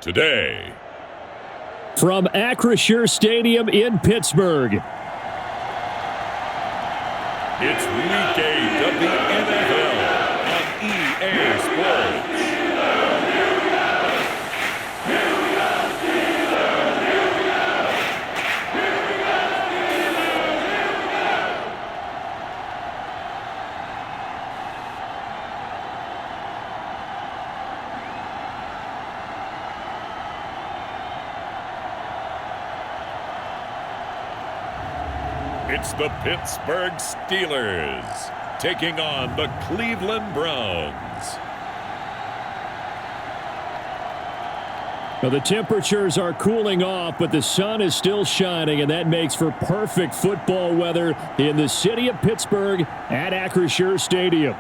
Today, from Acrisure Stadium in Pittsburgh, it's Week 8 of the NFL on EA Sports. It's the Pittsburgh Steelers taking on the Cleveland Browns. Now, the temperatures are cooling off, but the sun is still shining, and that makes for perfect football weather in the city of Pittsburgh at Acrisure Stadium.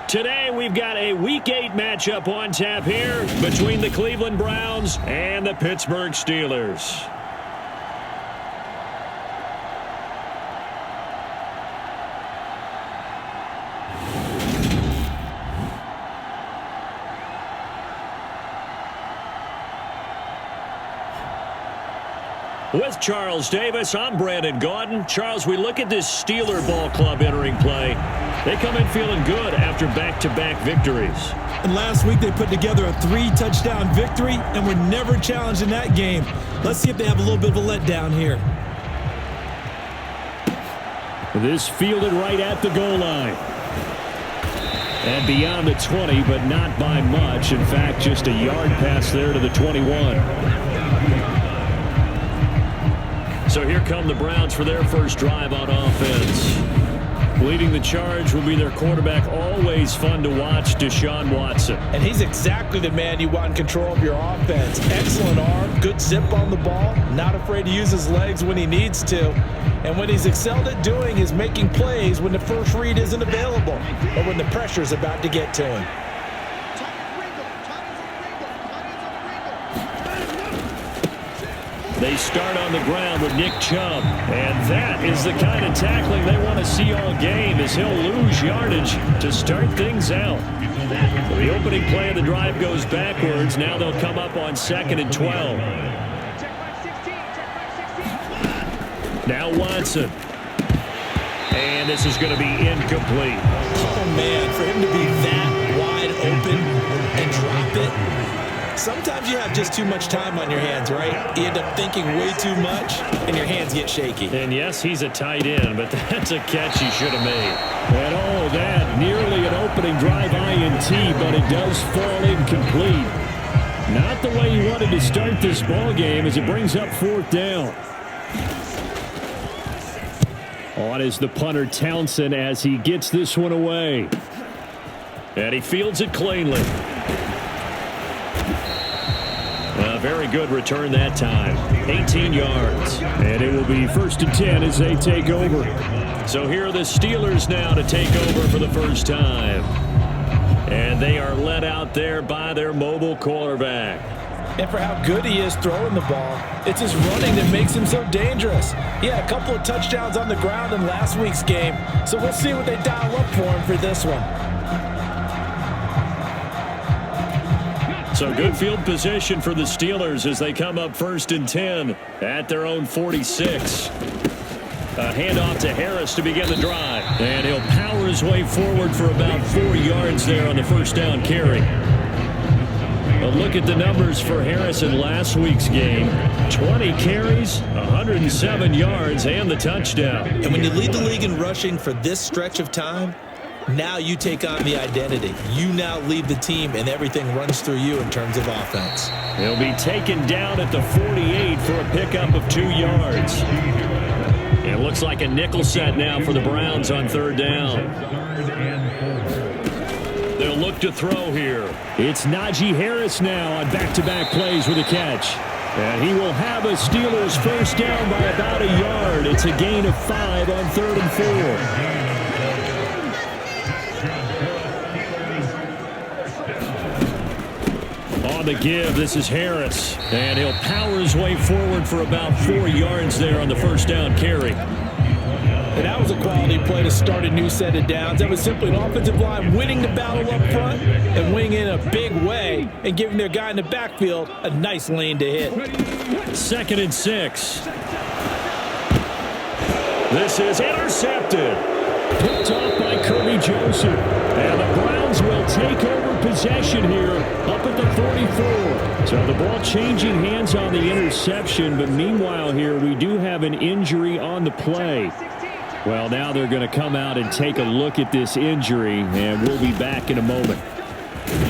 Today, we've got a Week 8 matchup on tap here between the Cleveland Browns and the Pittsburgh Steelers. With Charles Davis, I'm Brandon Gaudin. Charles, we look at this Steeler ball club entering play. They come in feeling good after back-to-back victories. And last week they put together a 3-touchdown victory and were never challenged in that game. Let's see if they have a little bit of a letdown here. This fielded right at the goal line. And beyond the 20, but not by much. In fact, just a yard pass there to the 21. So here come the Browns for their first drive on offense. Leading the charge will be their quarterback, always fun to watch, Deshaun Watson. And he's exactly the man you want in control of your offense. Excellent arm, good zip on the ball, not afraid to use his legs when he needs to. And what he's excelled at doing is making plays when the first read isn't available or when the pressure's about to get to him. They start on the ground with Nick Chubb. And that is the kind of tackling they want to see all game, as he'll lose yardage to start things out. The opening play of the drive goes backwards. Now they'll come up on 2nd and 12. Now Watson. And this is going to be incomplete. Oh, man, for him to be that wide open and drop it. Sometimes you have just too much time on your hands, right? You end up thinking way too much, and your hands get shaky. And yes, he's a tight end, but that's a catch he should have made. And all that, nearly an opening drive INT, but it does fall incomplete. Not the way he wanted to start this ball game as it brings up 4th down. On is the punter Townsend as he gets this one away. And he fields it cleanly. Very good return that time. 18 yards. And it will be 1st and 10 as they take over. So here are the Steelers now to take over for the first time. And they are led out there by their mobile quarterback. And for how good he is throwing the ball, it's his running that makes him so dangerous. He had a couple of touchdowns on the ground in last week's game, so we'll see what they dial up for him for this one. So good field position for the Steelers as they come up 1st and 10 at their own 46. A handoff to Harris to begin the drive. And he'll power his way forward for about 4 yards there on the first down carry. A look at the numbers for Harris in last week's game. 20 carries, 107 yards, and the touchdown. And when you lead the league in rushing for this stretch of time, now you take on the identity. You now lead the team, and everything runs through you in terms of offense. He'll be taken down at the 48 for a pickup of 2 yards. It looks like a nickel set now for the Browns on 3rd down. They'll look to throw here. It's Najee Harris now on back-to-back plays with a catch. And he will have a Steelers first down by about a yard. It's a gain of 5 on 3rd and 4. On the give, this is Harris. And he'll power his way forward for about 4 yards there on the first down carry. And that was a quality play to start a new set of downs. That was simply an offensive line winning the battle up front and winning in a big way and giving their guy in the backfield a nice lane to hit. 2nd and 6. This is intercepted. Picked off by Kirby Joseph. And the Browns will take over possession here up at the 44. So the ball changing hands on the interception, but meanwhile here we do have an injury on the play. Well, now they're going to come out and take a look at this injury, and we'll be back in a moment.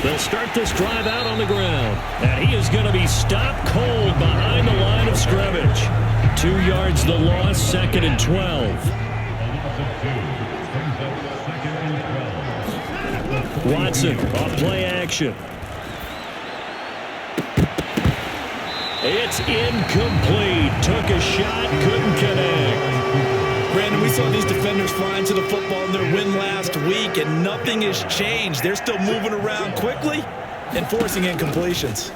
They'll start this drive out on the ground, and he is going to be stopped cold behind the line of scrimmage. 2 yards the loss, 2nd and 12. Watson off play action. It's incomplete. Took a shot, couldn't connect. Brandon, we saw these defenders flying to the football in their win last week, and nothing has changed. They're still moving around quickly and forcing incompletions.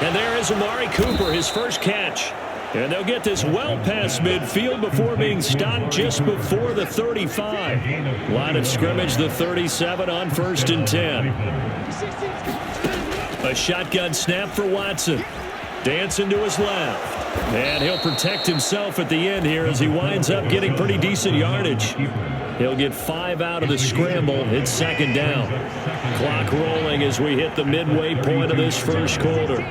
And there is Amari Cooper, his first catch. And they'll get this well past midfield before being stopped just before the 35. Line of scrimmage, the 37 on 1st and 10. A shotgun snap for Watson. Dancing to his left. And he'll protect himself at the end here as he winds up getting pretty decent yardage. He'll get 5 out of the scramble. It's 2nd down. Clock rolling as we hit the midway point of this first quarter.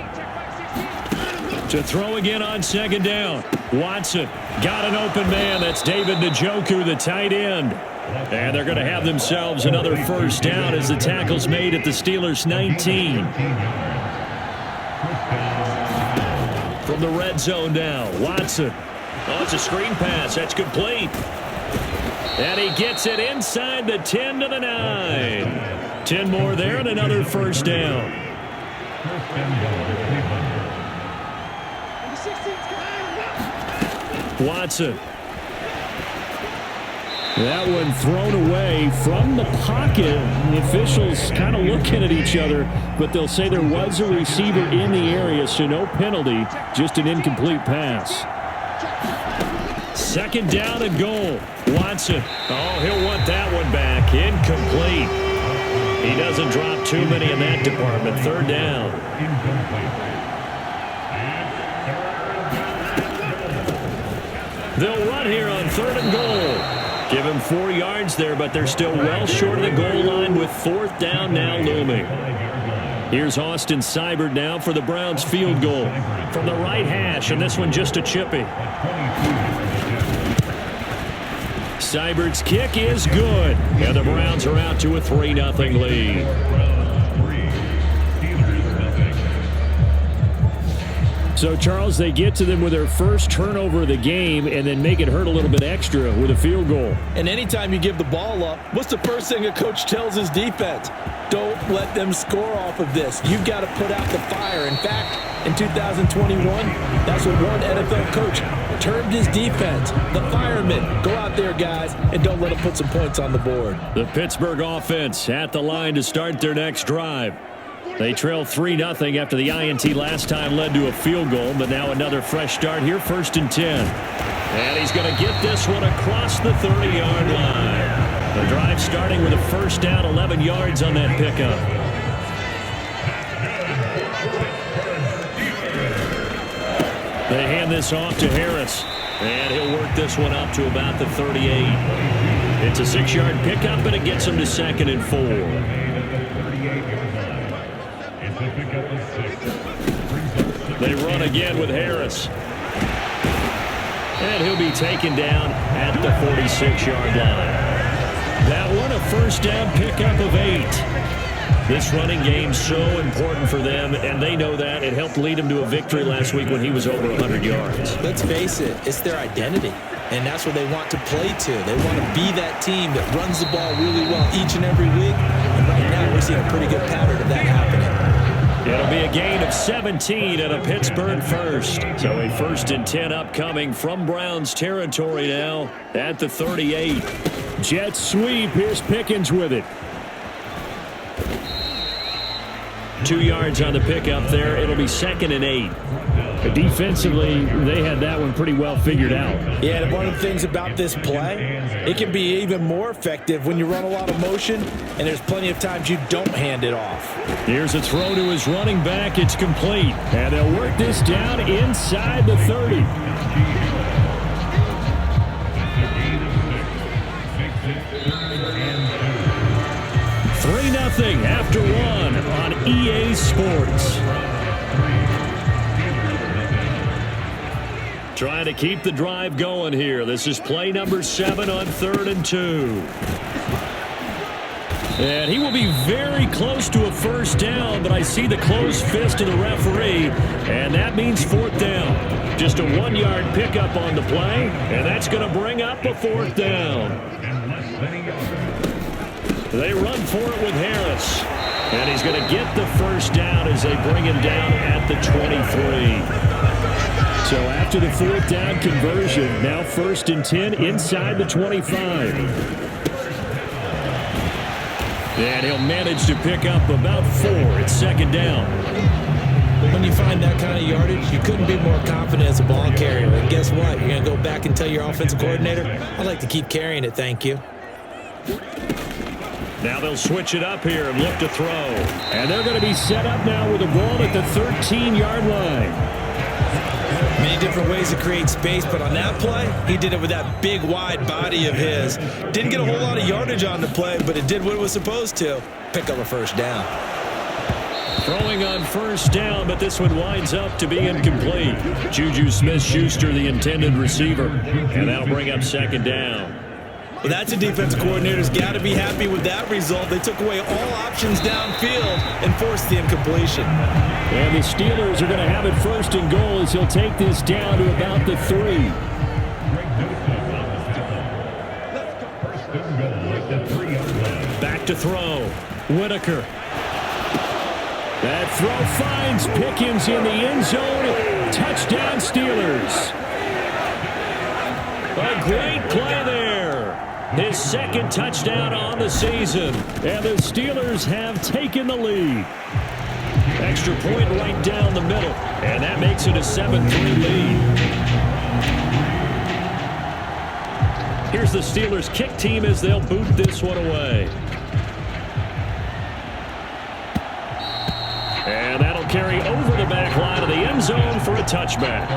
To throw again on 2nd down. Watson got an open man. That's David Njoku, the tight end. And they're going to have themselves another first down as the tackle's made at the Steelers' 19. From the red zone now, Watson. Oh, it's a screen pass. That's complete. And he gets it inside the 10 to the 9. 10 more there and another first down. Watson. That one thrown away from the pocket. The officials kind of looking at each other, but they'll say there was a receiver in the area, so no penalty, just an incomplete pass. 2nd down and goal. Watson. Oh, he'll want that one back. Incomplete. He doesn't drop too many in that department. 3rd down. They'll run here on 3rd and goal. Give him 4 yards there, but they're still well short of the goal line with 4th down now looming. Here's Austin Seibert now for the Browns field goal from the right hash, and this one just a chippy. Seibert's kick is good, and the Browns are out to a 3-0 lead. So, Charles, they get to them with their first turnover of the game and then make it hurt a little bit extra with a field goal. And anytime you give the ball up, what's the first thing a coach tells his defense? Don't let them score off of this. You've got to put out the fire. In fact, in 2021, that's what one NFL coach termed his defense. The firemen. Go out there, guys, and don't let them put some points on the board. The Pittsburgh offense at the line to start their next drive. They trail 3-0 after the INT last time led to a field goal, but now another fresh start here, 1st and 10. And he's going to get this one across the 30-yard line. The drive starting with a first down, 11 yards on that pickup. They hand this off to Harris, and he'll work this one up to about the 38. It's a 6-yard pickup, and it gets him to 2nd and 4. They run again with Harris. And he'll be taken down at the 46-yard line. That one a first down pickup of 8. This running game's so important for them, and they know that. It helped lead them to a victory last week when he was over 100 yards. Let's face it, it's their identity, and that's what they want to play to. They want to be that team that runs the ball really well each and every week, and right now we're seeing a pretty good pattern of that happening. It'll be a gain of 17 and a Pittsburgh first. So a 1st and 10 upcoming from Browns territory now at the 38. Jet sweep. Here's Pickens with it. 2 yards on the pickup there. It'll be 2nd and 8. But defensively, they had that one pretty well figured out. Yeah, and one of the things about this play, it can be even more effective when you run a lot of motion, and there's plenty of times you don't hand it off. Here's a throw to his running back. It's complete. And they'll work this down inside the 30. 3-0 after 1 on EA Sports. Trying to keep the drive going here. This is play number 7 on 3rd and 2. And he will be very close to a first down, but I see the closed fist of the referee, and that means 4th down. Just a 1-yard pickup on the play, and that's going to bring up a 4th down. They run for it with Harris, and he's going to get the first down as they bring him down at the 23. So after the 4th down conversion, now 1st and 10 inside the 25. And he'll manage to pick up about 4. It's 2nd down. When you find that kind of yardage, you couldn't be more confident as a ball carrier. And guess what? You're going to go back and tell your offensive coordinator, I'd like to keep carrying it, thank you. Now they'll switch it up here and look to throw. And they're going to be set up now with the ball at the 13-yard line. Many different ways to create space, but on that play, he did it with that big, wide body of his. Didn't get a whole lot of yardage on the play, but it did what it was supposed to. Pick up a first down. Throwing on first down, but this one winds up to be incomplete. Juju Smith-Schuster, the intended receiver, and that'll bring up 2nd down. Well, that's a defensive coordinator's got to be happy with that result. They took away all options downfield and forced the incompletion. And the Steelers are going to have it 1st and goal as he'll take this down to about the 3. Back to throw. Whitaker. That throw finds Pickens in the end zone. Touchdown Steelers. A great play there. His 2nd touchdown on the season. And the Steelers have taken the lead. Extra point right down the middle. And that makes it a 7-3 lead. Here's the Steelers kick team as they'll boot this one away. And that'll carry over the back line of the end zone for a touchback.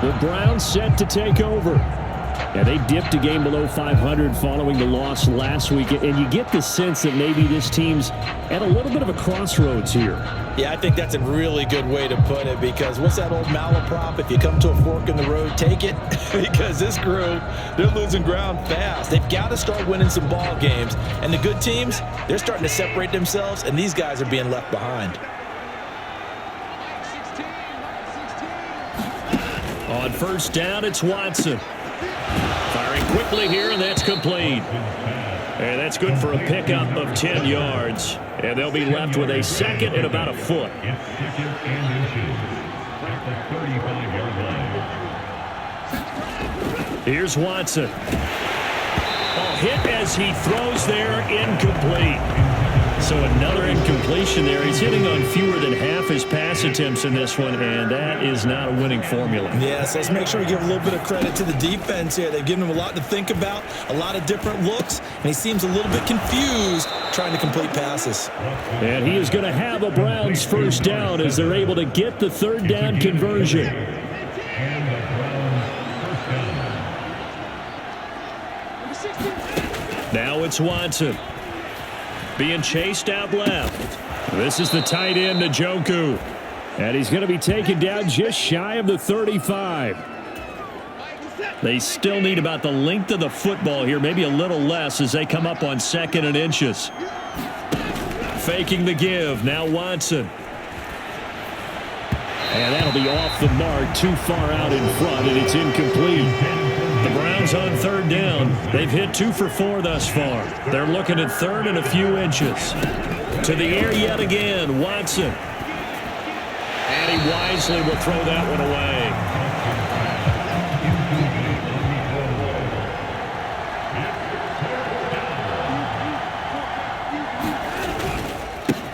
The Browns set to take over. Yeah, they dipped a game below 500 following the loss last week, and you get the sense that maybe this team's at a little bit of a crossroads here. Yeah, I think that's a really good way to put it, because what's that old malaprop? If you come to a fork in the road, take it. Because this crew, they're losing ground fast. They've got to start winning some ball games. And the good teams, they're starting to separate themselves, and these guys are being left behind. On first down, it's Watson. Firing quickly here, and that's complete. And that's good for a pickup of 10 yards. And they'll be left with a second and about a foot. Here's Watson. Oh, hit as he throws there, incomplete. So another incompletion there. He's hitting on fewer than half his pass attempts in this one, and that is not a winning formula. Yes, let's make sure we give a little bit of credit to the defense here. They've given him a lot to think about, a lot of different looks, and he seems a little bit confused trying to complete passes. And he is going to have a Browns first down as they're able to get the third down conversion. Now it's Watson. Being chased out left. This is the tight end, Njoku. And he's going to be taken down just shy of the 35. They still need about the length of the football here, maybe a little less as they come up on second and inches. Faking the give. Now Watson. And that'll be off the mark, too far out in front, and it's incomplete. The Browns on third down. They've hit 2 for 4 thus far. They're looking at third and a few inches. To the air yet again, Watson. And he wisely will throw that one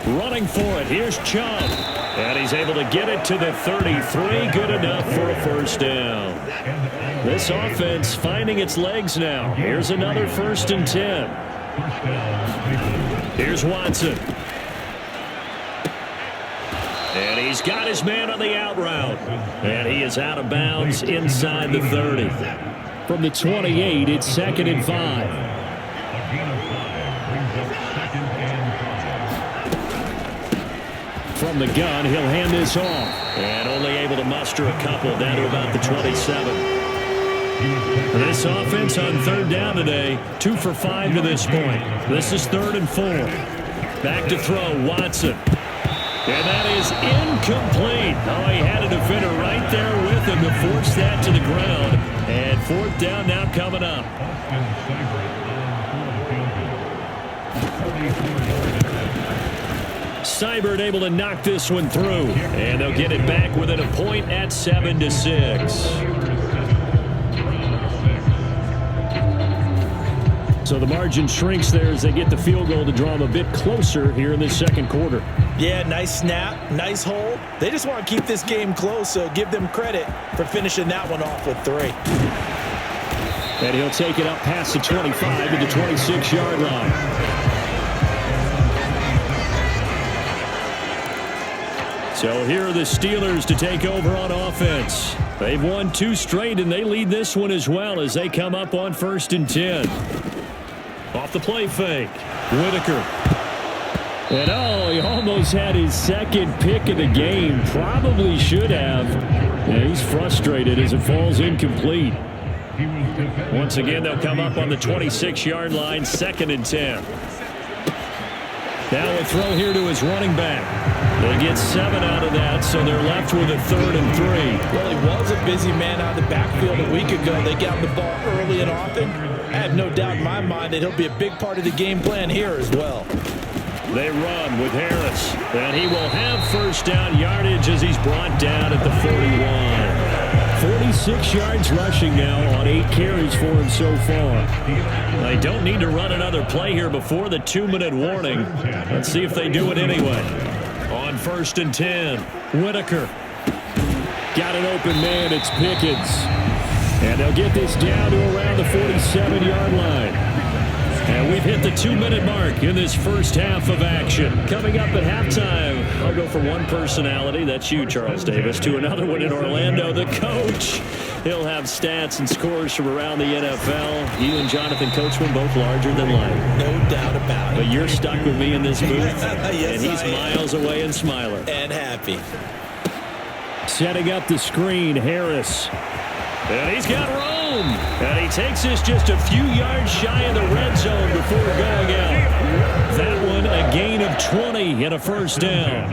away. Running for it. Here's Chubb. And he's able to get it to the 33. Good enough for a first down. This offense finding its legs now. Here's another 1st and 10. Here's Watson. And he's got his man on the out route. And he is out of bounds inside the 30. From the 28, it's 2nd and 5. From the gun, he'll hand this off. And only able to muster a couple down to about the 27. This offense on third down today, 2 for 5 to this point. This is 3rd and 4. Back to throw, Watson. And that is incomplete. Oh, he had a defender right there with him to force that to the ground. And 4th down now coming up. Seibert able to knock this one through. And they'll get it back within a point at 7-6. So the margin shrinks there as they get the field goal to draw them a bit closer here in this second quarter. Yeah, nice snap, nice hold. They just want to keep this game close, so give them credit for finishing that one off with 3. And he'll take it up past the 25 to the 26-yard line. So here are the Steelers to take over on offense. They've won 2 straight, and they lead this one as well as they come up on 1st and 10. Off the play fake. Whitaker. And oh, he almost had his second pick of the game. Probably should have. Yeah, he's frustrated as it falls incomplete. Once again, they'll come up on the 26-yard line, 2nd and 10. Now a throw here to his running back. They get 7 out of that, so they're left with a 3rd and 3. Well, he was a busy man out of the backfield a week ago. They got the ball early and often. I have no doubt in my mind that he'll be a big part of the game plan here as well. They run with Harris, and he will have first down yardage as he's brought down at the 41. 46 yards rushing now on 8 carries for him so far. They don't need to run another play here before the 2-minute warning. Let's see if they do it anyway. On 1st and 10, Whitaker. Got an open man, it's Pickens. And they'll get this down to around the 47-yard line. And we've hit the 2-minute mark in this first half of action. Coming up at halftime, I'll go from one personality, that's you, Charles Davis, to another one in Orlando, the coach. He'll have stats and scores from around the NFL. You and Jonathan Coachman both larger than life. No doubt about it. But you're stuck with me in this booth. Yes, and he's miles away and smiling. And happy. Setting up the screen, Harris. And he's got room. And he takes this just a few yards shy of the red zone before going out. That one a gain of 20 and a first down.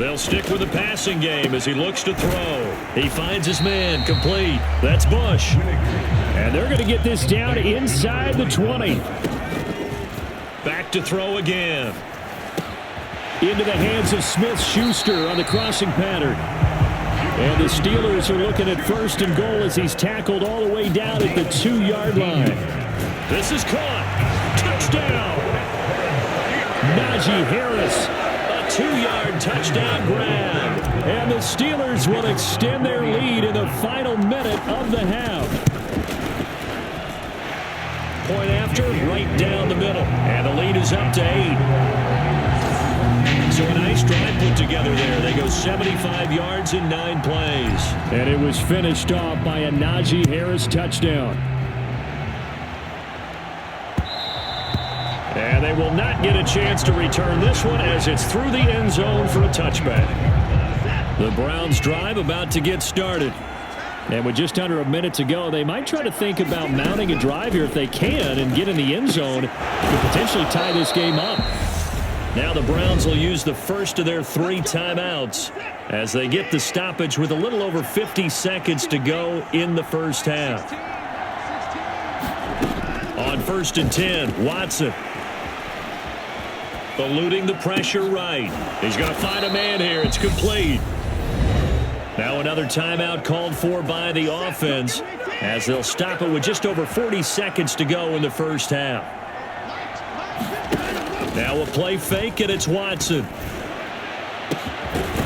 They'll stick with the passing game as he looks to throw. He finds his man, complete. That's Bush. And they're going to get this down inside the 20. Back to throw again. Into the hands of Smith-Schuster on the crossing pattern. And the Steelers are looking at 1st and goal as he's tackled all the way down at the 2-yard line. This is caught. Touchdown. Najee Harris. A 2-yard touchdown grab. And the Steelers will extend their lead in the final minute of the half. Point after, right down the middle. And the lead is up to 8. So a nice drive put together there. They go 75 yards in 9 plays. And it was finished off by a Najee Harris touchdown. And they will not get a chance to return this one as it's through the end zone for a touchback. The Browns' drive about to get started. And with just under a minute to go, they might try to think about mounting a drive here if they can and get in the end zone to potentially tie this game up. Now the Browns will use the first of their 3 timeouts as they get the stoppage with a little over 50 seconds to go in the first half. On 1st and 10, Watson. Eluding the pressure right. He's going to find a man here. It's complete. Now another timeout called for by the offense as they'll stop it with just over 40 seconds to go in the first half. Now a play fake, and it's Watson.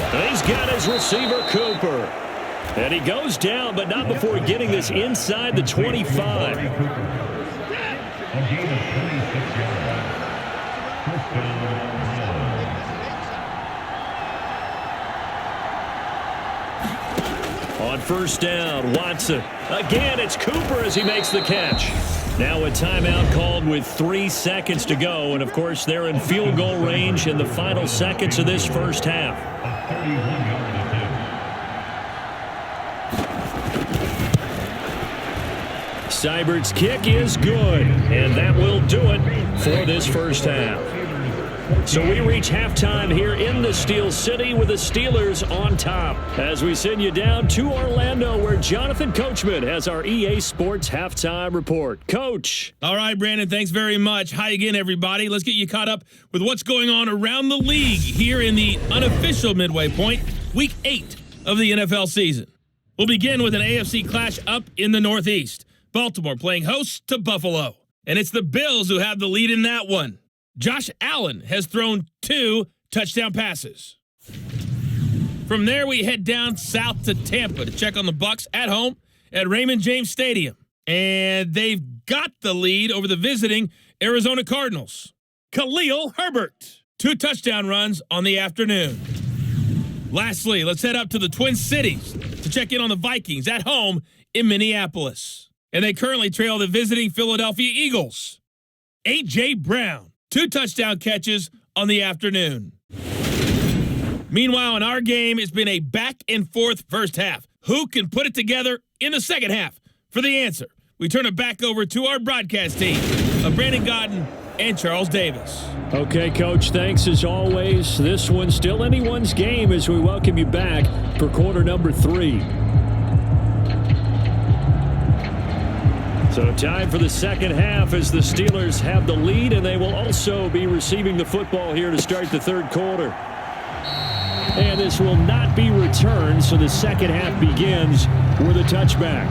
And he's got his receiver, Cooper. And he goes down, but not before getting this inside the 25. On 1st down, Watson. Again, it's Cooper as he makes the catch. Now a timeout called with 3 seconds to go. And, of course, they're in field goal range in the final seconds of this first half. Seibert's kick is good. And that will do it for this first half. So we reach halftime here in the Steel City with the Steelers on top as we send you down to Orlando where Jonathan Coachman has our EA Sports halftime report. Coach. All right, Brandon, thanks very much. Hi again, everybody. Let's get you caught up with what's going on around the league here in the unofficial midway point, week 8 of the NFL season. We'll begin with an AFC clash up in the Northeast. Baltimore playing host to Buffalo. And it's the Bills who have the lead in that one. Josh Allen has thrown 2 touchdown passes. From there, we head down south to Tampa to check on the Bucs at home at Raymond James Stadium. And they've got the lead over the visiting Arizona Cardinals. Khalil Herbert, 2 touchdown runs on the afternoon. Lastly, let's head up to the Twin Cities to check in on the Vikings at home in Minneapolis. And they currently trail the visiting Philadelphia Eagles. A.J. Brown, 2 touchdown catches on the afternoon. Meanwhile, in our game, it's been a back-and-forth first half. Who can put it together in the second half? For the answer, we turn it back over to our broadcast team of Brandon Godden and Charles Davis. Okay, Coach, thanks as always. This one's still anyone's game as we welcome you back for quarter number 3. So time for the second half as the Steelers have the lead, and they will also be receiving the football here to start the third quarter. And this will not be returned, so the second half begins with a touchback.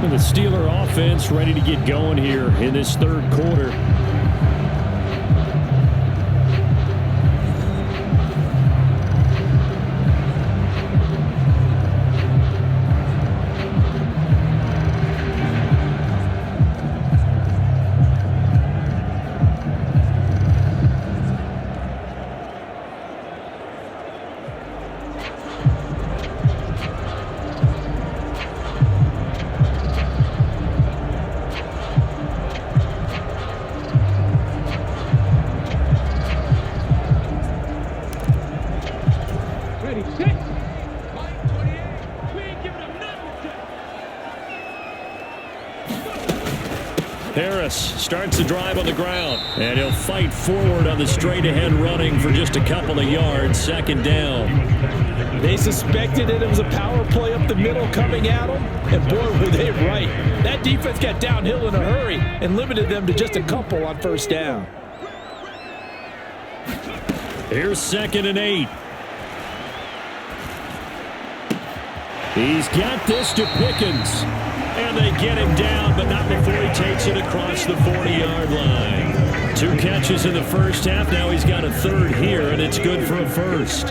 And the Steeler offense ready to get going here in this third quarter. Harris starts the drive on the ground, and he'll fight forward on the straight-ahead running for just a couple of yards. Second down. They suspected it was a power play up the middle coming at them, and boy, were they right. That defense got downhill in a hurry and limited them to just a couple on first down. Here's 2nd and 8. He's got this to Pickens. And they get him down, but not before he takes it across the 40-yard line. 2 catches in the first half. Now he's got a third here, and it's good for a first.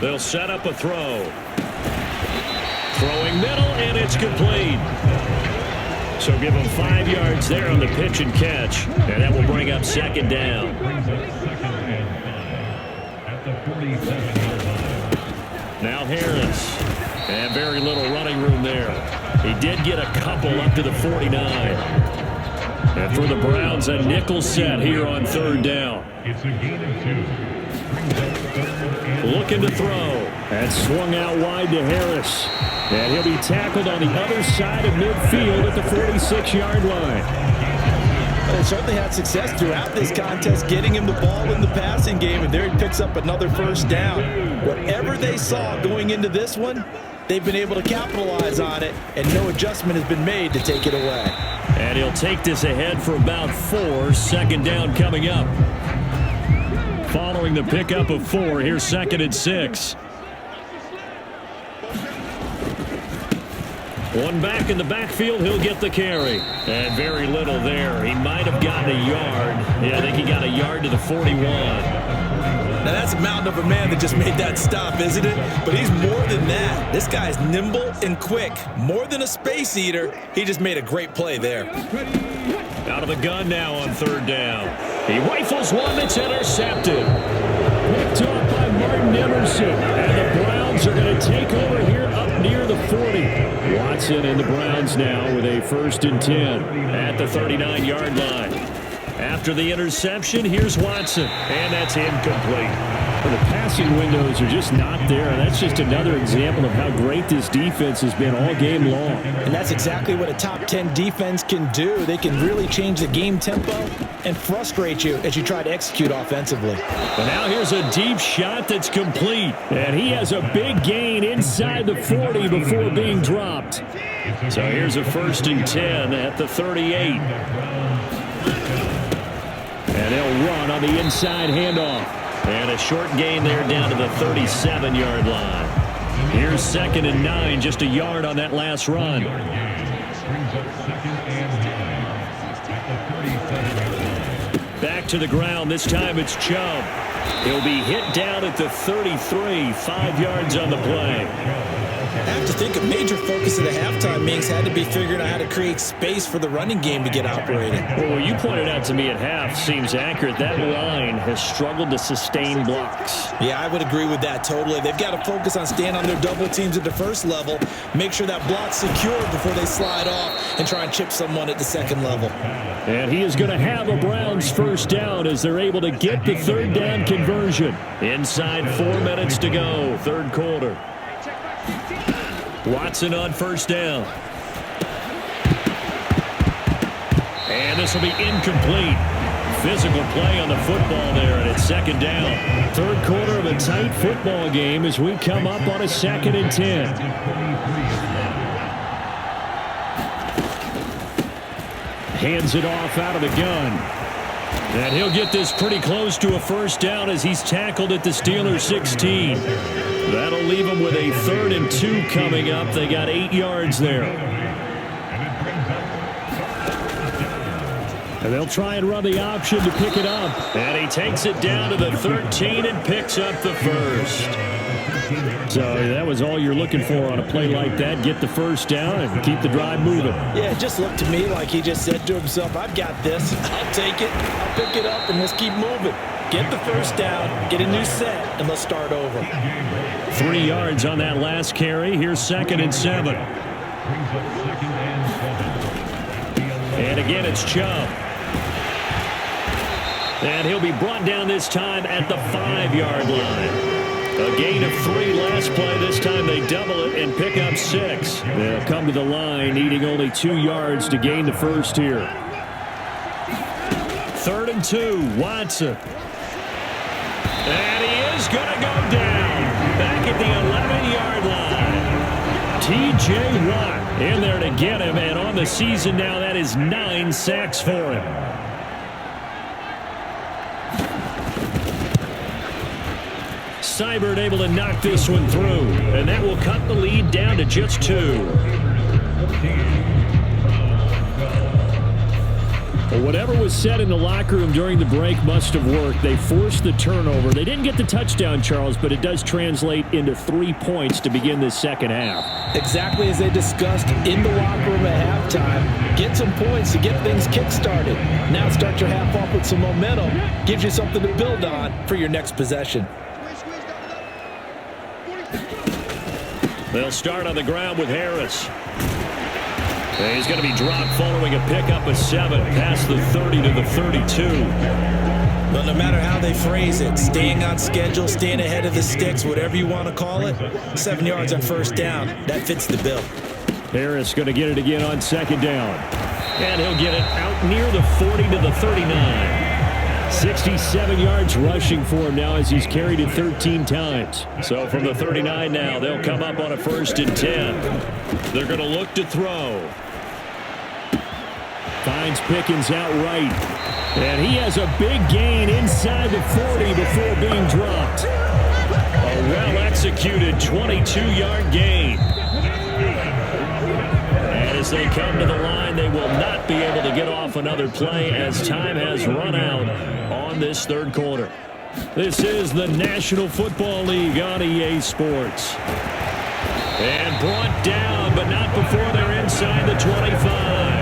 They'll set up a throw. Throwing middle, and it's complete. So give him 5 yards there on the pitch and catch, and that will bring up 2nd down. Now Harris, and very little running room there. He did get a couple up to the 49. And for the Browns, a nickel set here on 3rd down. It's a gain of 2. Looking to throw. And swung out wide to Harris. And he'll be tackled on the other side of midfield at the 46-yard line. They certainly had success throughout this contest, getting him the ball in the passing game, and there he picks up another first down. Whatever they saw going into this one, they've been able to capitalize on it, and no adjustment has been made to take it away. And he'll take this ahead for about 4. 2nd down coming up. Following the pickup of 4, here's 2nd and 6. One back in the backfield, he'll get the carry. And very little there. He might have gotten a yard. Yeah, I think he got a yard to the 41. Now that's a mountain of a man that just made that stop, isn't it? But he's more than that. This guy's nimble and quick. More than a space eater. He just made a great play there. Out of the gun now on 3rd down. He rifles one that's intercepted. Picked off by Martin Emerson. And the Browns are going to take over here up near the 40. Watson and the Browns now with a 1st and 10 at the 39-yard line. After the interception, here's Watson, and that's incomplete. Well, the passing windows are just not there, and that's just another example of how great this defense has been all game long. And that's exactly what a top 10 defense can do. They can really change the game tempo and frustrate you as you try to execute offensively. But now here's a deep shot that's complete, and he has a big gain inside the 40 before being dropped. So here's a 1st and 10 at the 38. And they'll run on the inside handoff. And a short gain there down to the 37-yard line. Here's 2nd and 9, just a yard on that last run. Back to the ground. This time it's Chubb. He'll be hit down at the 33, 5 yards on the play. I have to think a major focus of the halftime meetings had to be figuring out how to create space for the running game to get operating. Well, what you pointed out to me at half seems accurate. That line has struggled to sustain blocks. Yeah, I would agree with that totally. They've got to focus on staying on their double teams at the first level, make sure that block's secure before they slide off and try and chip someone at the second level. And he is going to have a Browns 1st down as they're able to get the 3rd down conversion. Inside 4 minutes to go, 3rd quarter. Watson on 1st down. And this will be incomplete. Physical play on the football there, and it's 2nd down. 3rd quarter of a tight football game as we come up on a 2nd and 10. Hands it off out of the gun. And he'll get this pretty close to a 1st down as he's tackled at the Steelers' 16. That'll leave them with a 3rd and 2 coming up. They got 8 yards there. And they'll try and run the option to pick it up. And he takes it down to the 13 and picks up the 1st. So that was all you're looking for on a play like that. Get the 1st down and keep the drive moving. Yeah, it just looked to me like he just said to himself, I've got this. I'll take it. I'll pick it up, and let's keep moving. Get the 1st down, get a new set, and let's start over. 3 yards on that last carry. Here's 2nd and 7. And again, it's Chubb. And he'll be brought down this time at the 5-yard line. A gain of 3 last play. This time they double it and pick up 6. They'll come to the line, needing only 2 yards to gain the first here. 3rd and 2, Watson. And he is going to go down back at the 11-yard line. T.J. Watt in there to get him, and on the season now, that is 9 sacks for him. Seibert able to knock this one through, and that will cut the lead down to just 2. Well, whatever was said in the locker room during the break must have worked. They forced the turnover. They didn't get the touchdown, Charles, but it does translate into 3 points to begin this second half. Exactly as they discussed in the locker room at halftime. Get some points to get things kick-started. Now start your half off with some momentum. Gives you something to build on for your next possession. They'll start on the ground with Harris. And he's going to be dropped following a pickup of 7 past the 30 to the 32. Well, no matter how they phrase it, staying on schedule, staying ahead of the sticks, whatever you want to call it, 7 yards on first down, that fits the bill. Harris going to get it again on 2nd down. And he'll get it out near the 40 to the 39. 67 yards rushing for him now as he's carried it 13 times. So from the 39 now, they'll come up on a 1st and 10. They're going to look to throw. Finds Pickens out right. And he has a big gain inside the 40 before being dropped. A well-executed 22-yard gain. And as they come to the line, they will not be able to get off another play as time has run out on this 3rd quarter. This is the National Football League on EA Sports. And brought down, but not before they're inside the 25.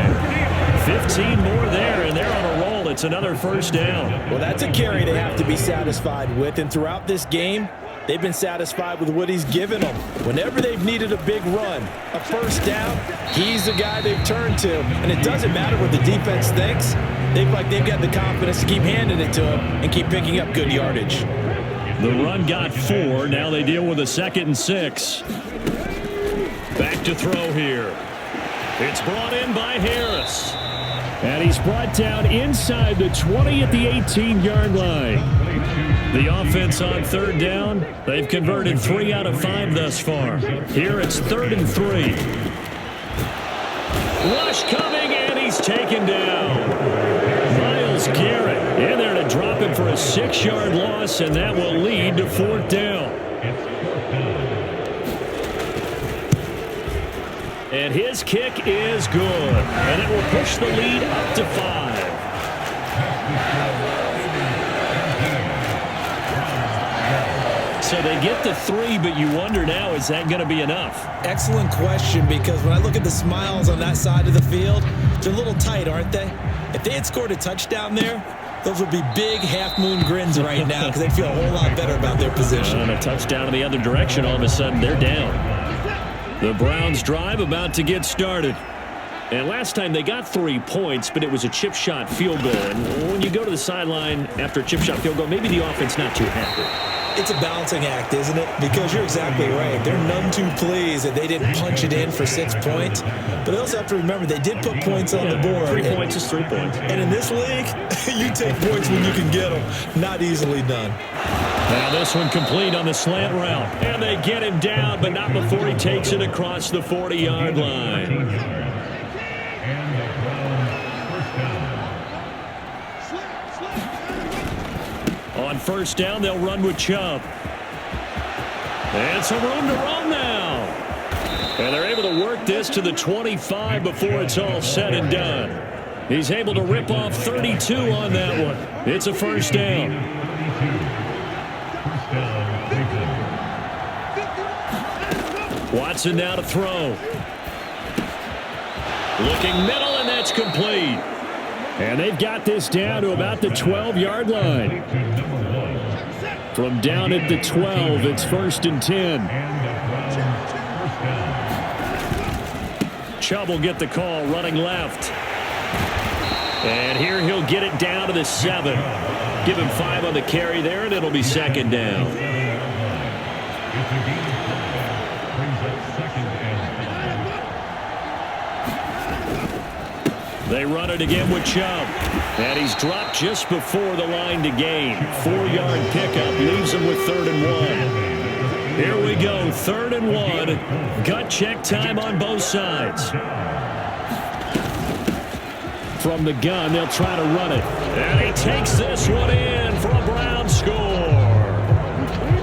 15 more there, and they're on a roll. It's another 1st down. Well, that's a carry they have to be satisfied with. And throughout this game, they've been satisfied with what he's given them. Whenever they've needed a big run, a 1st down, he's the guy they've turned to. And it doesn't matter what the defense thinks. They've got the confidence to keep handing it to him and keep picking up good yardage. The run got 4. Now they deal with a 2nd and 6. Back to throw here. It's brought in by Harris. And he's brought down inside the 20 at the 18-yard line. The offense on 3rd down, they've converted 3 out of 5 thus far. Here it's 3rd and 3. Rush coming, and he's taken down. Myles Garrett in there to drop him for a 6-yard loss, and that will lead to 4th down. And his kick is good. And it will push the lead up to 5. So they get the 3, but you wonder now, is that going to be enough? Excellent question, because when I look at the smiles on that side of the field, they're a little tight, aren't they? If they had scored a touchdown there, those would be big half-moon grins right now because they'd feel a whole lot better about their position. And a touchdown in the other direction, all of a sudden, they're down. The Browns drive about to get started. And last time they got 3 points, but it was a chip shot field goal. And when you go to the sideline after a chip shot field goal, maybe the offense not too happy. It's a balancing act, isn't it? Because you're exactly right. They're none too pleased that they didn't punch it in for 6 points. But they also have to remember they did put points on the board. 3 points is 3 points. And in this league, you take points when you can get them. Not easily done. Now this one complete on the slant route. And they get him down, but not before he takes it across the 40-yard line. On 1st down, they'll run with Chubb. And some room to run now. And they're able to work this to the 25 before it's all said and done. He's able to rip off 32 on that one. It's a 1st down. Watson now to throw. Looking middle, and that's complete. And they've got this down to about the 12-yard line. From down at the 12, it's 1st and 10. Chubb will get the call, running left. And here he'll get it down to the 7. Give him 5 on the carry there, and it'll be 2nd down. It's a gain of 5. Brings up second and 5. They run it again with Chubb. And he's dropped just before the line to gain. 4-yard pickup leaves him with 3rd and 1. Here we go, 3rd and 1. Gut check time on both sides. From the gun, they'll try to run it. And he takes this one in for a Brown score.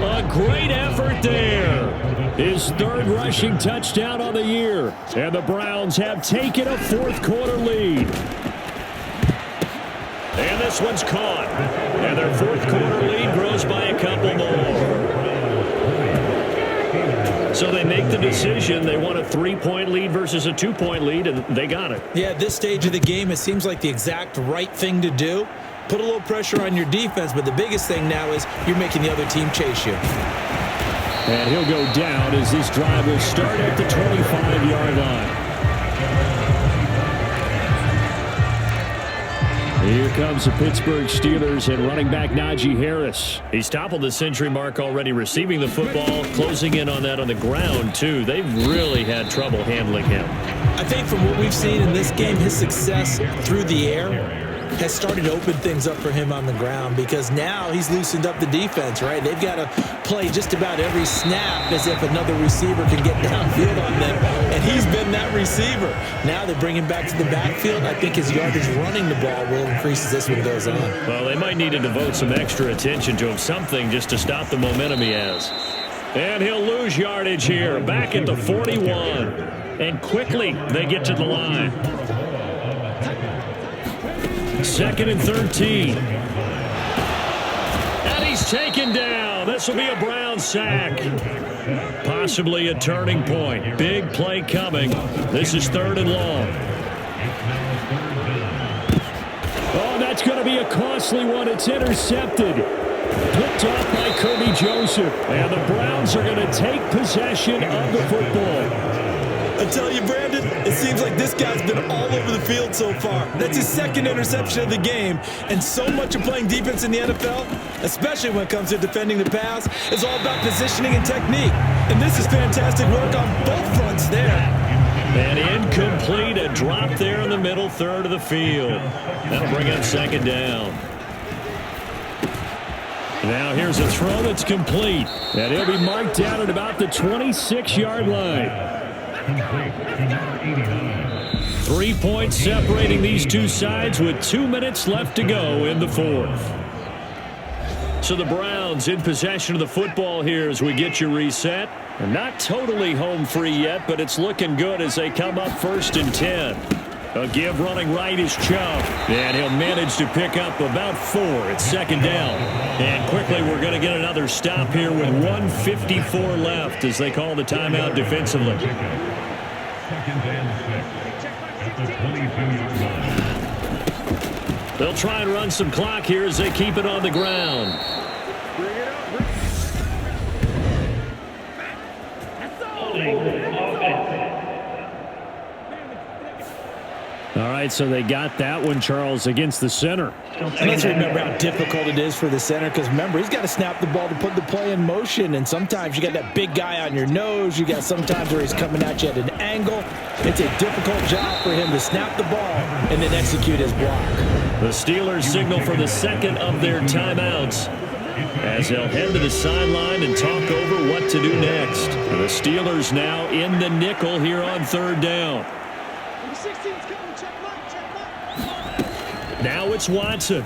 A great effort there. His 3rd rushing touchdown on the year. And the Browns have taken a 4th quarter lead. And this one's caught. And their 4th quarter lead grows by a couple more. So they make the decision. They want a 3-point lead versus a 2-point lead, and they got it. Yeah, at this stage of the game, it seems like the exact right thing to do. Put a little pressure on your defense, but the biggest thing now is you're making the other team chase you. And he'll go down as this drive will start at the 25-yard line. Here comes the Pittsburgh Steelers and running back Najee Harris. He's toppled the century mark already receiving the football, closing in on that on the ground, too. They've really had trouble handling him. I think from what we've seen in this game, his success through the air has started to open things up for him on the ground because now he's loosened up the defense, right? They've got to play just about every snap as if another receiver can get downfield on them, and he's been that receiver. Now they bring him back to the backfield. I think his yardage running the ball will increase as this one goes on. Well, they might need to devote some extra attention to him, something just to stop the momentum he has. And he'll lose yardage here, back at the 41. And quickly they get to the line. 2nd and 13. And he's taken down. This will be a Brown sack. Possibly a turning point. Big play coming. This is 3rd and long. Oh, that's going to be a costly one. It's intercepted. Picked off by Kirby Joseph. And the Browns are going to take possession of the football. I tell you, Brandon, it seems like this guy's been all over the field so far. That's his 2nd interception of the game. And so much of playing defense in the NFL, especially when it comes to defending the pass, is all about positioning and technique. And this is fantastic work on both fronts there. And incomplete, a drop there in the middle third of the field. That'll bring up 2nd down. Now here's a throw that's complete. And he'll be marked down at about the 26-yard line. 3 points separating these two sides with 2 minutes left to go in the 4th. So the Browns in possession of the football here as we get you reset. They're not totally home free yet, but it's looking good as they come up 1st and 10. A give running right is Chubb. And he'll manage to pick up about 4. It's 2nd down. And quickly we're going to get another stop here with 1:54 left as they call the timeout defensively. 2nd and 6 at the 22-yard line. They'll try and run some clock here as they keep it on the ground. All right, so they got that one, Charles, against the center. And let's remember how difficult it is for the center because, remember, he's got to snap the ball to put the play in motion. And sometimes you got that big guy on your nose. You got sometimes where he's coming at you at an angle. It's a difficult job for him to snap the ball and then execute his block. The Steelers signal for the 2nd of their timeouts as they'll head to the sideline and talk over what to do next. The Steelers now in the nickel here on 3rd down. Now it's Watson.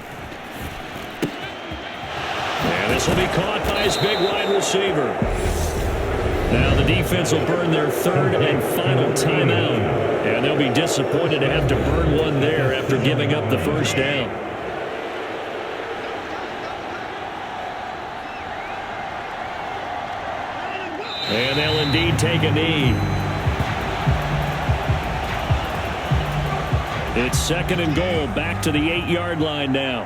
And this will be caught by his big wide receiver. Now the defense will burn their 3rd and final timeout. And they'll be disappointed to have to burn one there after giving up the 1st down. And they'll indeed take a knee. It's 2nd and goal, back to the 8-yard line now.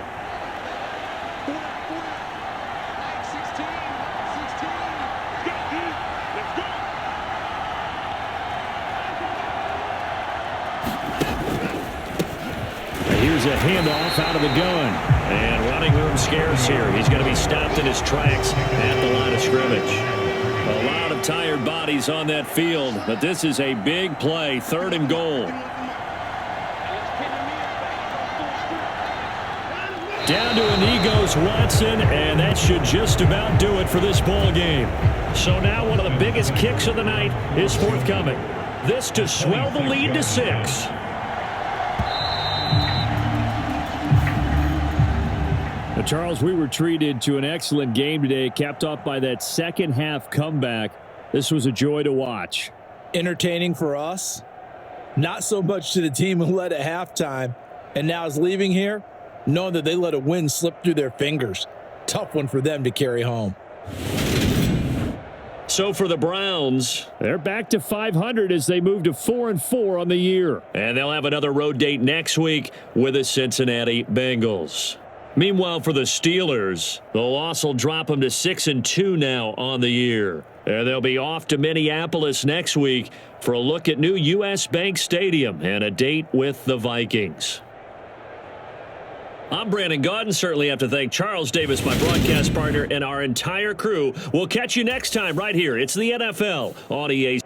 Here's a handoff out of the gun. And running room scarce here. He's going to be stopped in his tracks at the line of scrimmage. A lot of tired bodies on that field, but this is a big play, 3rd and goal. Down to a knee goes Watson, and that should just about do it for this ball game. So now one of the biggest kicks of the night is forthcoming. This to swell the lead to 6. Now, Charles, we were treated to an excellent game today, capped off by that second half comeback. This was a joy to watch. Entertaining for us, not so much to the team who led at halftime and now is leaving here knowing that they let a win slip through their fingers. Tough one for them to carry home. So for the Browns, they're back to 500 as they move to 4-4 on the year. And they'll have another road date next week with the Cincinnati Bengals. Meanwhile, for the Steelers, the loss will drop them to 6-2 now on the year. And they'll be off to Minneapolis next week for a look at new U.S. Bank Stadium and a date with the Vikings. I'm Brandon Gaudin. Certainly have to thank Charles Davis, my broadcast partner, and our entire crew. We'll catch you next time right here. It's the NFL on EA.